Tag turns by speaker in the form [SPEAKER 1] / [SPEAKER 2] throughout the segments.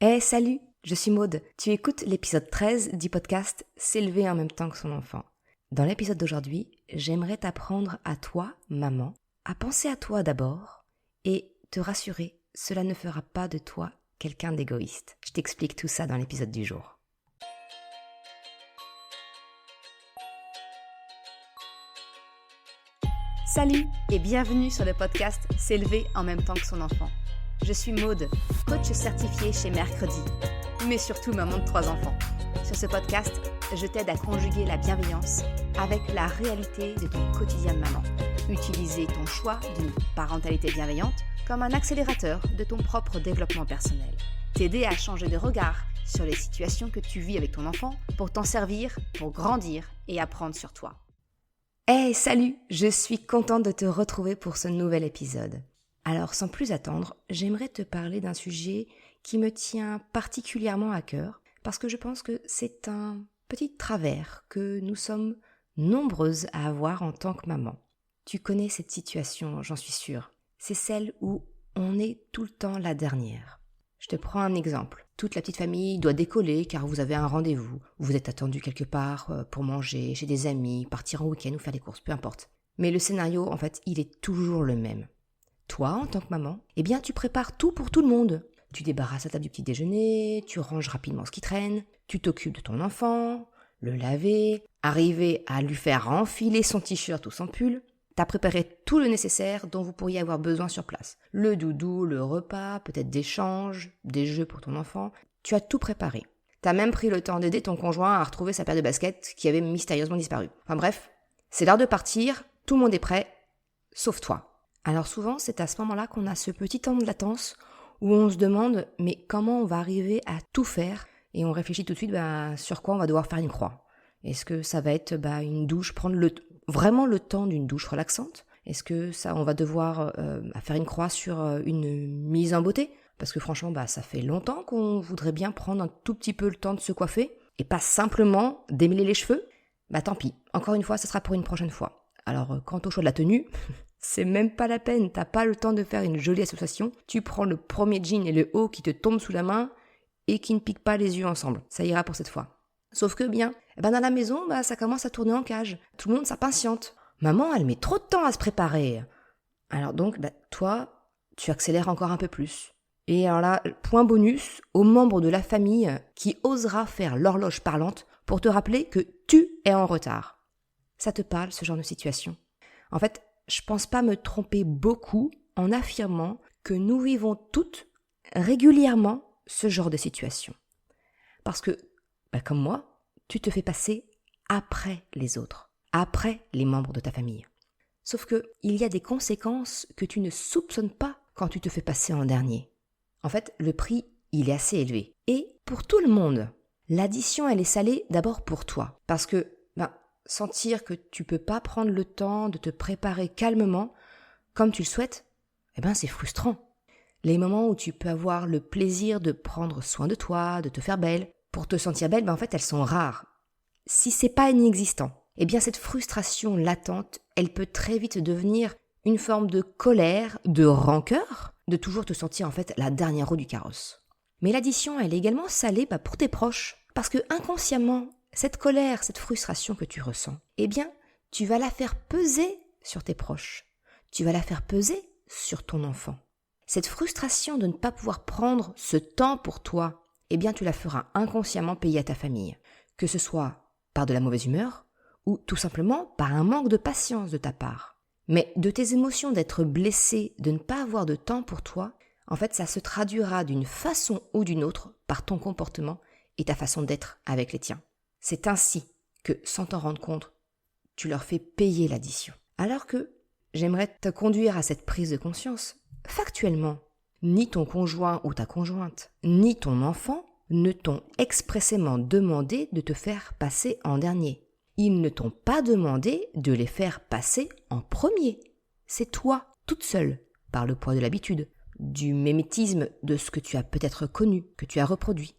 [SPEAKER 1] Hey, salut, je suis Maude. Tu écoutes l'épisode 13 du podcast S'élever en même temps que son enfant. Dans l'épisode d'aujourd'hui, j'aimerais t'apprendre à toi, maman, à penser à toi d'abord et te rassurer, cela ne fera pas de toi quelqu'un d'égoïste. Je t'explique tout ça dans l'épisode du jour. Salut et bienvenue sur le podcast S'élever en même temps que son enfant. Je suis Maude, coach certifiée chez Mercredi, mais surtout maman de 3 enfants. Sur ce podcast, je t'aide à conjuguer la bienveillance avec la réalité de ton quotidien de maman. Utiliser ton choix d'une parentalité bienveillante comme un accélérateur de ton propre développement personnel. T'aider à changer de regard sur les situations que tu vis avec ton enfant pour t'en servir, pour grandir et apprendre sur toi. Hey, salut! Je suis contente de te retrouver pour ce nouvel épisode. Alors, sans plus attendre, j'aimerais te parler d'un sujet qui me tient particulièrement à cœur parce que je pense que c'est un petit travers que nous sommes nombreuses à avoir en tant que maman. Tu connais cette situation, j'en suis sûre. C'est celle où on est tout le temps la dernière. Je te prends un exemple. Toute la petite famille doit décoller car vous avez un rendez-vous. Vous êtes attendu quelque part pour manger, chez des amis, partir en week-end ou faire des courses, peu importe. Mais le scénario, en fait, il est toujours le même. Toi, en tant que maman, tu prépares tout pour tout le monde. Tu débarrasses la table du petit déjeuner, tu ranges rapidement ce qui traîne, tu t'occupes de ton enfant, le laver, arriver à lui faire enfiler son t-shirt ou son pull. T'as préparé tout le nécessaire dont vous pourriez avoir besoin sur place. Le doudou, le repas, peut-être des changes, des jeux pour ton enfant. Tu as tout préparé. T'as même pris le temps d'aider ton conjoint à retrouver sa paire de baskets qui avait mystérieusement disparu. Enfin bref, c'est l'heure de partir, tout le monde est prêt, sauf toi. Alors souvent, c'est à ce moment-là qu'on a ce petit temps de latence où on se demande « mais comment on va arriver à tout faire ?» Et on réfléchit tout de suite sur quoi on va devoir faire une croix. Est-ce que ça va être une douche, prendre vraiment le temps d'une douche relaxante? Est-ce que on va devoir faire une croix sur une mise en beauté? Parce que franchement, ça fait longtemps qu'on voudrait bien prendre un tout petit peu le temps de se coiffer et pas simplement démêler les cheveux. Tant pis, encore une fois, ça sera pour une prochaine fois. Alors, quant au choix de la tenue... C'est même pas la peine, t'as pas le temps de faire une jolie association, tu prends le premier jean et le haut qui te tombent sous la main et qui ne piquent pas les yeux ensemble. Ça ira pour cette fois. Sauf que dans la maison, ça commence à tourner en cage. Tout le monde s'impatiente. Maman, elle met trop de temps à se préparer. Alors donc, toi, tu accélères encore un peu plus. Et alors là, point bonus aux membres de la famille qui osera faire l'horloge parlante pour te rappeler que tu es en retard. Ça te parle, ce genre de situation? En fait, je pense pas me tromper beaucoup en affirmant que nous vivons toutes régulièrement ce genre de situation. Parce que, comme moi, tu te fais passer après les autres, après les membres de ta famille. Sauf que il y a des conséquences que tu ne soupçonnes pas quand tu te fais passer en dernier. En fait, le prix, il est assez élevé. Et pour tout le monde, l'addition, elle est salée d'abord pour toi. Parce que, sentir que tu peux pas prendre le temps de te préparer calmement comme tu le souhaites, c'est frustrant. Les moments où tu peux avoir le plaisir de prendre soin de toi, de te faire belle, pour te sentir belle, en fait, elles sont rares. Si c'est pas inexistant, cette frustration latente, elle peut très vite devenir une forme de colère, de rancœur, de toujours te sentir en fait la dernière roue du carrosse. Mais l'addition, elle est également salée pour tes proches, parce que inconsciemment, cette colère, cette frustration que tu ressens, tu vas la faire peser sur tes proches. Tu vas la faire peser sur ton enfant. Cette frustration de ne pas pouvoir prendre ce temps pour toi, tu la feras inconsciemment payer à ta famille. Que ce soit par de la mauvaise humeur ou tout simplement par un manque de patience de ta part. Mais de tes émotions d'être blessé, de ne pas avoir de temps pour toi, en fait, ça se traduira d'une façon ou d'une autre par ton comportement et ta façon d'être avec les tiens. C'est ainsi que, sans t'en rendre compte, tu leur fais payer l'addition. Alors que j'aimerais te conduire à cette prise de conscience. Factuellement, ni ton conjoint ou ta conjointe, ni ton enfant ne t'ont expressément demandé de te faire passer en dernier. Ils ne t'ont pas demandé de les faire passer en premier. C'est toi, toute seule, par le poids de l'habitude, du mimétisme de ce que tu as peut-être connu, que tu as reproduit.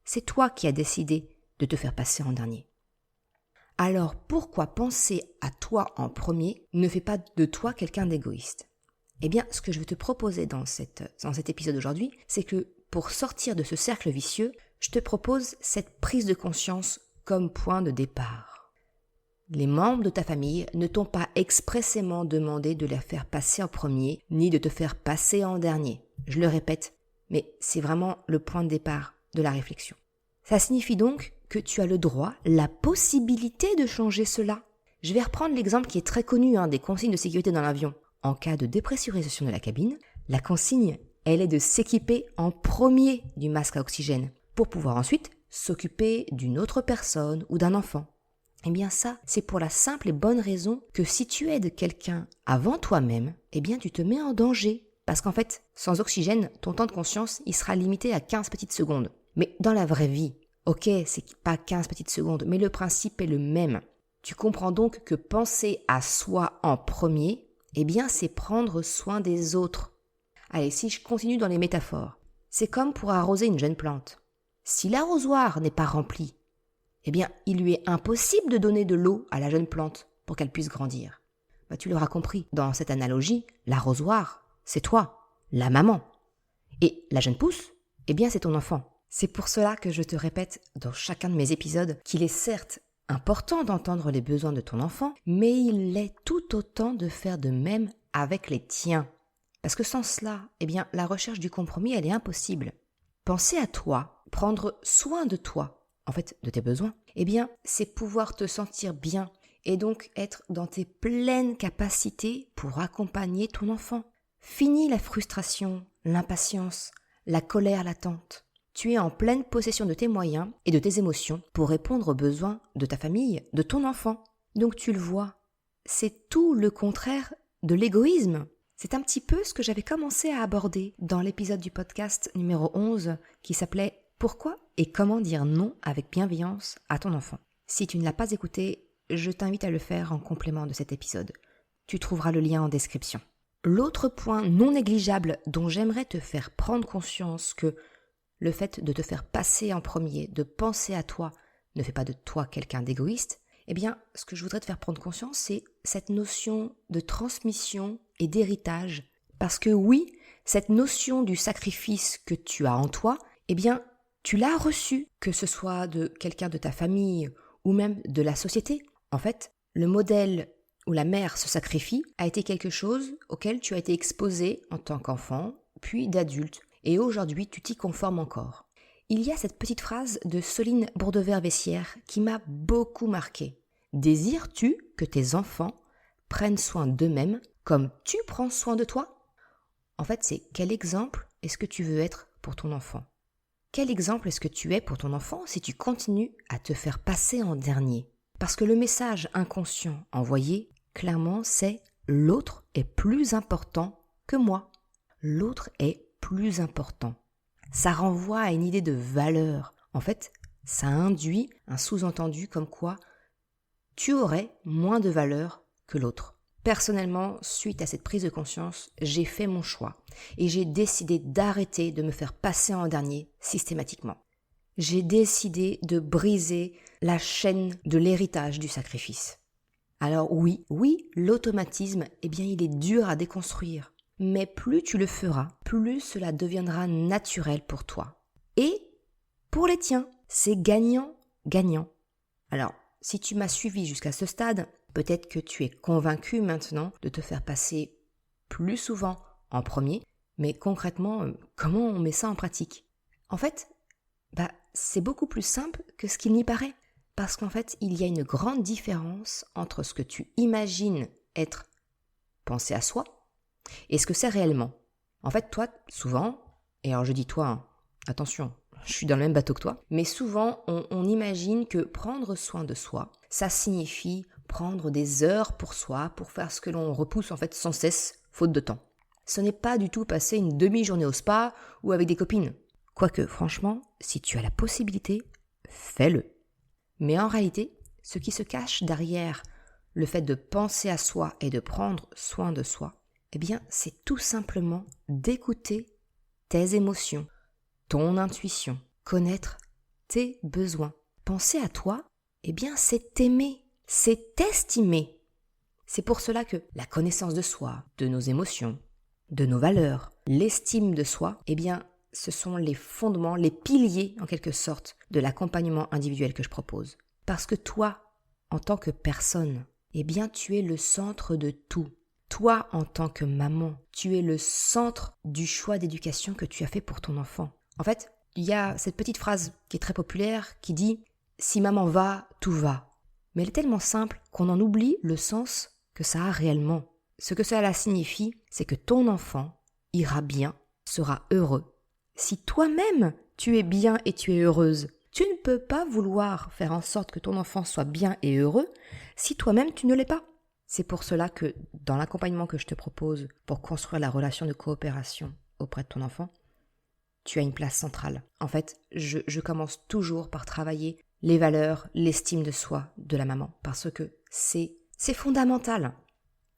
[SPEAKER 1] C'est toi qui as décidé de te faire passer en dernier. Alors pourquoi penser à toi en premier ne fait pas de toi quelqu'un d'égoïste? Ce que je vais te proposer dans cet épisode aujourd'hui, c'est que pour sortir de ce cercle vicieux, je te propose cette prise de conscience comme point de départ. Les membres de ta famille ne t'ont pas expressément demandé de les faire passer en premier, ni de te faire passer en dernier. Je le répète, mais c'est vraiment le point de départ de la réflexion. Ça signifie donc que tu as le droit, la possibilité de changer cela. Je vais reprendre l'exemple qui est très connu des consignes de sécurité dans l'avion. En cas de dépressurisation de la cabine, la consigne, elle est de s'équiper en premier du masque à oxygène pour pouvoir ensuite s'occuper d'une autre personne ou d'un enfant. Eh bien ça, c'est pour la simple et bonne raison que si tu aides quelqu'un avant toi-même, eh bien tu te mets en danger. Parce qu'en fait, sans oxygène, ton temps de conscience, il sera limité à 15 petites secondes. Mais dans la vraie vie, ok, c'est pas 15 petites secondes, mais le principe est le même. Tu comprends donc que penser à soi en premier, eh bien c'est prendre soin des autres. Allez, si je continue dans les métaphores, c'est comme pour arroser une jeune plante. Si l'arrosoir n'est pas rempli, eh bien il lui est impossible de donner de l'eau à la jeune plante pour qu'elle puisse grandir. Tu l'auras compris, dans cette analogie, l'arrosoir, c'est toi, la maman. Et la jeune pousse, eh bien c'est ton enfant. C'est pour cela que je te répète dans chacun de mes épisodes qu'il est certes important d'entendre les besoins de ton enfant, mais il l'est tout autant de faire de même avec les tiens. Parce que sans cela, eh bien la recherche du compromis, elle est impossible. Penser à toi, prendre soin de toi, en fait de tes besoins, eh bien c'est pouvoir te sentir bien et donc être dans tes pleines capacités pour accompagner ton enfant. Fini la frustration, l'impatience, la colère latente. Tu es en pleine possession de tes moyens et de tes émotions pour répondre aux besoins de ta famille, de ton enfant. Donc tu le vois, c'est tout le contraire de l'égoïsme. C'est un petit peu ce que j'avais commencé à aborder dans l'épisode du podcast numéro 11 qui s'appelait « Pourquoi et comment dire non avec bienveillance à ton enfant ?» Si tu ne l'as pas écouté, je t'invite à le faire en complément de cet épisode. Tu trouveras le lien en description. L'autre point non négligeable dont j'aimerais te faire prendre conscience que le fait de te faire passer en premier, de penser à toi, ne fait pas de toi quelqu'un d'égoïste, eh bien, ce que je voudrais te faire prendre conscience, c'est cette notion de transmission et d'héritage. Parce que oui, cette notion du sacrifice que tu as en toi, eh bien, tu l'as reçue, que ce soit de quelqu'un de ta famille ou même de la société. En fait, le modèle où la mère se sacrifie a été quelque chose auquel tu as été exposé en tant qu'enfant, puis d'adulte. Et aujourd'hui, tu t'y conformes encore. Il y a cette petite phrase de Soline Bourdevert-Vessière qui m'a beaucoup marquée. Désires-tu que tes enfants prennent soin d'eux-mêmes comme tu prends soin de toi ? En fait, c'est quel exemple est-ce que tu veux être pour ton enfant ? Quel exemple est-ce que tu es pour ton enfant si tu continues à te faire passer en dernier ? Parce que le message inconscient envoyé, clairement, c'est « l'autre est plus important que moi ». L'autre est plus important. Ça renvoie à une idée de valeur. En fait, ça induit un sous-entendu comme quoi tu aurais moins de valeur que l'autre. Personnellement, suite à cette prise de conscience, j'ai fait mon choix et j'ai décidé d'arrêter de me faire passer en dernier systématiquement. J'ai décidé de briser la chaîne de l'héritage du sacrifice. Alors oui, l'automatisme, eh bien, il est dur à déconstruire. Mais plus tu le feras, plus cela deviendra naturel pour toi. Et pour les tiens, c'est gagnant-gagnant. Alors, si tu m'as suivi jusqu'à ce stade, peut-être que tu es convaincu maintenant de te faire passer plus souvent en premier, mais concrètement, comment on met ça en pratique ? En fait, c'est beaucoup plus simple que ce qu'il n'y paraît. Parce qu'en fait, il y a une grande différence entre ce que tu imagines être penser à soi et ce que c'est réellement. En fait, toi, souvent, et alors je dis toi, attention, je suis dans le même bateau que toi, mais souvent, on imagine que prendre soin de soi, ça signifie prendre des heures pour soi, pour faire ce que l'on repousse en fait sans cesse, faute de temps. Ce n'est pas du tout passer une demi-journée au spa ou avec des copines. Quoique, franchement, si tu as la possibilité, fais-le. Mais en réalité, ce qui se cache derrière le fait de penser à soi et de prendre soin de soi, eh bien, c'est tout simplement d'écouter tes émotions, ton intuition, connaître tes besoins. Penser à toi, eh bien, c'est t'aimer, c'est t'estimer. C'est pour cela que la connaissance de soi, de nos émotions, de nos valeurs, l'estime de soi, eh bien, ce sont les fondements, les piliers en quelque sorte de l'accompagnement individuel que je propose. Parce que toi, en tant que personne, eh bien tu es le centre de tout. Toi, en tant que maman, tu es le centre du choix d'éducation que tu as fait pour ton enfant. En fait, il y a cette petite phrase qui est très populaire qui dit « Si maman va, tout va ». Mais elle est tellement simple qu'on en oublie le sens que ça a réellement. Ce que cela signifie, c'est que ton enfant ira bien, sera heureux. Si toi-même, tu es bien et tu es heureuse, tu ne peux pas vouloir faire en sorte que ton enfant soit bien et heureux si toi-même tu ne l'es pas. C'est pour cela que dans l'accompagnement que je te propose pour construire la relation de coopération auprès de ton enfant, tu as une place centrale. En fait, je commence toujours par travailler les valeurs, l'estime de soi de la maman, parce que c'est fondamental.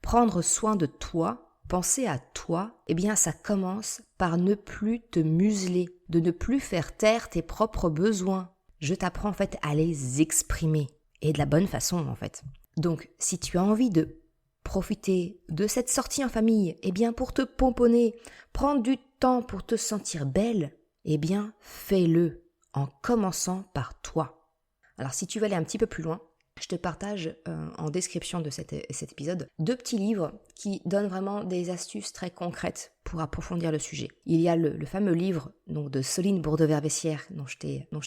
[SPEAKER 1] Prendre soin de toi, penser à toi, eh bien ça commence par ne plus te museler, de ne plus faire taire tes propres besoins. Je t'apprends en fait à les exprimer, et de la bonne façon en fait. Donc si tu as envie de profiter de cette sortie en famille, eh bien pour te pomponner, prendre du temps pour te sentir belle, eh bien fais-le en commençant par toi. Alors si tu veux aller un petit peu plus loin, je te partage en description de cet épisode 2 petits livres qui donnent vraiment des astuces très concrètes pour approfondir le sujet. Il y a le fameux livre donc, de Soline Bourdever-Vessière dont je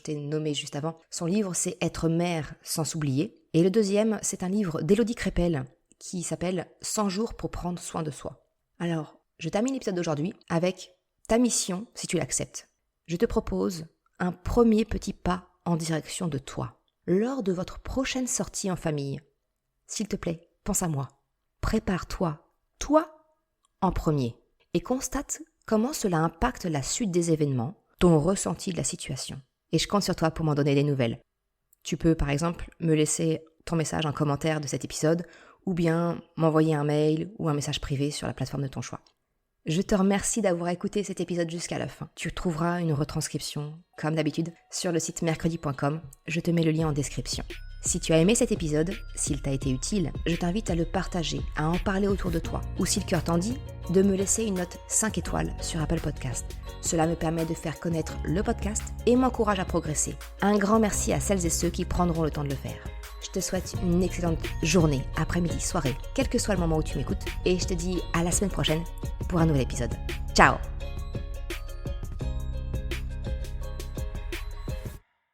[SPEAKER 1] t'ai nommé juste avant. Son livre c'est « Être mère sans s'oublier ». Et le deuxième, c'est un livre d'Élodie Crépel qui s'appelle « 100 jours pour prendre soin de soi ». Alors, je termine l'épisode d'aujourd'hui avec ta mission si tu l'acceptes. Je te propose un premier petit pas en direction de toi. Lors de votre prochaine sortie en famille, s'il te plaît, pense à moi. Prépare-toi, toi en premier, et constate comment cela impacte la suite des événements, ton ressenti de la situation. Et je compte sur toi pour m'en donner des nouvelles. Tu peux par exemple me laisser ton message en commentaire de cet épisode, ou bien m'envoyer un mail ou un message privé sur la plateforme de ton choix. Je te remercie d'avoir écouté cet épisode jusqu'à la fin. Tu trouveras une retranscription, comme d'habitude, sur le site mercredi.com. Je te mets le lien en description. Si tu as aimé cet épisode, s'il t'a été utile, je t'invite à le partager, à en parler autour de toi. Ou si le cœur t'en dit, de me laisser une note 5 étoiles sur Apple Podcast. Cela me permet de faire connaître le podcast et m'encourage à progresser. Un grand merci à celles et ceux qui prendront le temps de le faire. Je te souhaite une excellente journée, après-midi, soirée, quel que soit le moment où tu m'écoutes. Et je te dis à la semaine prochaine pour un nouvel épisode. Ciao!